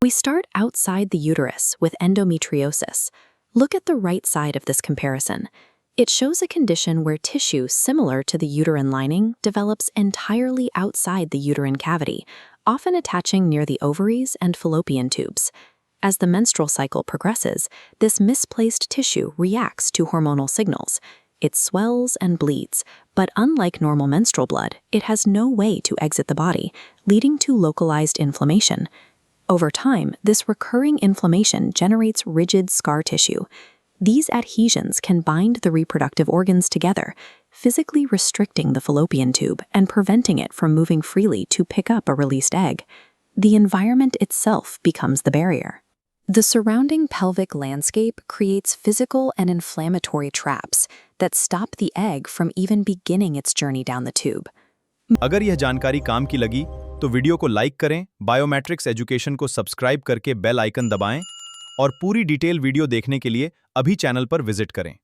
We start outside the uterus with endometriosis. Look at the right side of this comparison. It shows a condition where tissue similar to the uterine lining develops entirely outside the uterine cavity, often attaching near the ovaries and fallopian tubes. As the menstrual cycle progresses, this misplaced tissue reacts to hormonal signals. It swells and bleeds, but unlike normal menstrual blood, it has no way to exit the body, leading to localized inflammation. Over time, this recurring inflammation generates rigid scar tissue. These adhesions can bind the reproductive organs together, physically restricting the fallopian tube and preventing it from moving freely to pick up a released egg. The environment itself becomes the barrier. The surrounding pelvic landscape creates physical and inflammatory traps that stop the egg from even beginning its journey down the tube. अगर यह जानकारी काम की लगी तो video को like करें, biometrics education को सब्सक्राइब करके बेल आइकन दबाएं और पूरी डिटेल वीडियो देखने के लिए अभी चैनल पर विजिट करें।